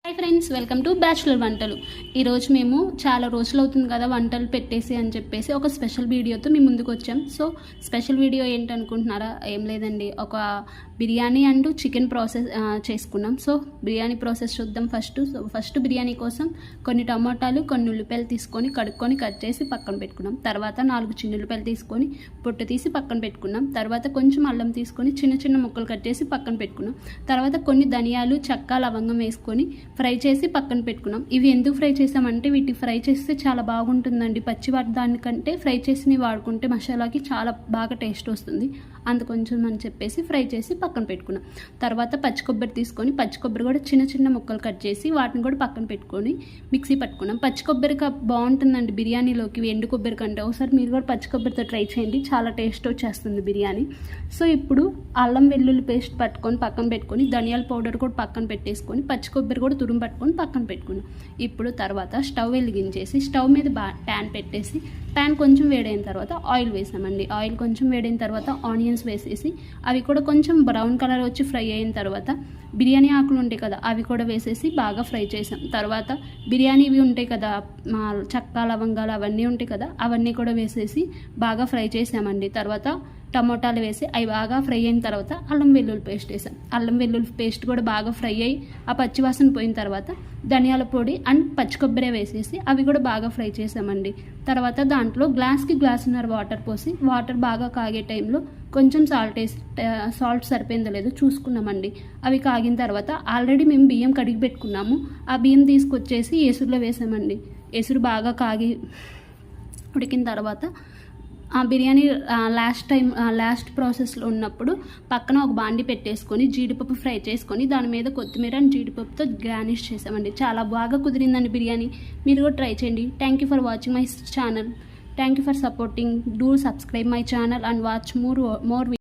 Hi friends, welcome to bachelor వంటలు. ఈరోజు మేము చాలా రోజులు అవుతుంది కదా వంటలు పెట్టేసి అని చెప్పేసి ఒక స్పెషల్ వీడియోతో మీ ముందుకు వచ్చాం. సో స్పెషల్ వీడియో ఏంటనుకుంటున్నారా? ఏం లేదండి, ఒక బిర్యానీ అండ్ చికెన్ ప్రాసెస్ చేసుకున్నాం. సో బిర్యానీ ప్రాసెస్ చూద్దాం. ఫస్ట్ బిర్యానీ కోసం కొన్ని టమాటాలు, కొన్ని ఉల్లిపాయలు తీసుకొని కడుక్కొని కట్ చేసి పక్కన పెట్టుకున్నాం. తర్వాత 4 చిన్న ఉల్లిపాయలు తీసుకొని పొట్టు తీసి పక్కన పెట్టుకున్నాం. తర్వాత కొంచెం అల్లం తీసుకొని చిన్న చిన్న ముక్కలు కట్ చేసి పక్కన పెట్టుకున్నాం. తర్వాత కొన్ని ధనియాలు, చెక్క, లవంగం వేసుకొని ఫ్రై చేసి పక్కన పెట్టుకున్నాం. ఇవి ఎందుకు ఫ్రై చేసామంటే వీటి ఫ్రై చేస్తే చాలా బాగుంటుందండి. పచ్చి దానికంటే ఫ్రై చేసి వాడుకుంటే మసాలాకి చాలా బాగా టేస్ట్ వస్తుంది. కొంచెం అని చెప్పేసి ఫ్రై చేసి పక్కన పెట్టుకున్నాం. తర్వాత పచ్చి కొబ్బరి తీసుకొని పచ్చి కొబ్బరి కూడా చిన్న చిన్న ముక్కలు కట్ చేసి వాటిని కూడా పక్కన పెట్టుకొని మిక్సీ పట్టుకున్నాం. పచ్చి కొబ్బరి బాగుంటుందండి బిర్యానీలోకి ఎండు కొబ్బరి కంటే. ఒకసారి మీరు కూడా పచ్చి కొబ్బరితో ట్రై చేయండి, చాలా టేస్ట్ వచ్చేస్తుంది బిర్యానీ. సో ఇప్పుడు అల్లం వెల్లుల్లి పేస్ట్ పట్టుకొని పక్కన పెట్టుకొని ధనియాల పౌడర్ కూడా పక్కన పెట్టేసుకొని పచ్చి కొబ్బరి కూడా తురుము పట్టుకొని పక్కన పెట్టుకున్నాం. ఇప్పుడు తర్వాత స్టవ్ వెలిగించేసి స్టవ్ మీద ప్యాన్ పెట్టేసి ప్యాన్ కొంచెం వేడైన తర్వాత ఆయిల్ వేసామండి. ఆయిల్ కొంచెం వేడైన తర్వాత ఆనియన్స్ వేసేసి అవి కూడా కొంచెం బ్రౌన్ కలర్ వచ్చి ఫ్రై అయిన తర్వాత బిర్యానీ ఆకులు ఉంటాయి కదా అవి కూడా వేసేసి బాగా ఫ్రై చేసాం. తర్వాత బిర్యానీవి ఉంటాయి కదా, చెక్క, లవంగాలు అవన్నీ ఉంటాయి కదా అవన్నీ కూడా వేసేసి బాగా ఫ్రై చేసామండి. తర్వాత టమోటాలు వేసి అవి బాగా ఫ్రై అయిన తర్వాత అల్లం వెల్లుల్లి పేస్ట్ వేసాం. అల్లం వెల్లుల్లి పేస్ట్ కూడా బాగా ఫ్రై అయ్యి ఆ పచ్చివాసన పోయిన తర్వాత ధనియాల పొడి అండ్ పచ్చి కొబ్బరి వేసేసి అవి కూడా బాగా ఫ్రై చేసామండి. తర్వాత దాంట్లో గ్లాసున్నర వాటర్ పోసి వాటర్ బాగా కాగే టైంలో కొంచెం సాల్ట్ సరిపోయిందో లేదో చూసుకున్నామండి. అవి కాగిన తర్వాత ఆల్రెడీ మేము బియ్యం కడిగి పెట్టుకున్నాము. ఆ బియ్యం తీసుకొచ్చేసి ఎసురులో వేసామండి. ఎసురు బాగా కాగి ఉడికిన తర్వాత ఆ బిర్యానీ లాస్ట్ ప్రాసెస్లో ఉన్నప్పుడు పక్కన ఒక బాండి పెట్టేసుకొని జీడిపప్పు ఫ్రై చేసుకొని దాని మీద కొత్తిమీర అండ్ జీడిపప్పుతో గార్నిష్ చేసామండి. చాలా బాగా కుదిరిందండి బిర్యానీ. మీరు కూడా ట్రై చేయండి. Thank you for watching my channel. Thank you for supporting. Do subscribe my channel and watch more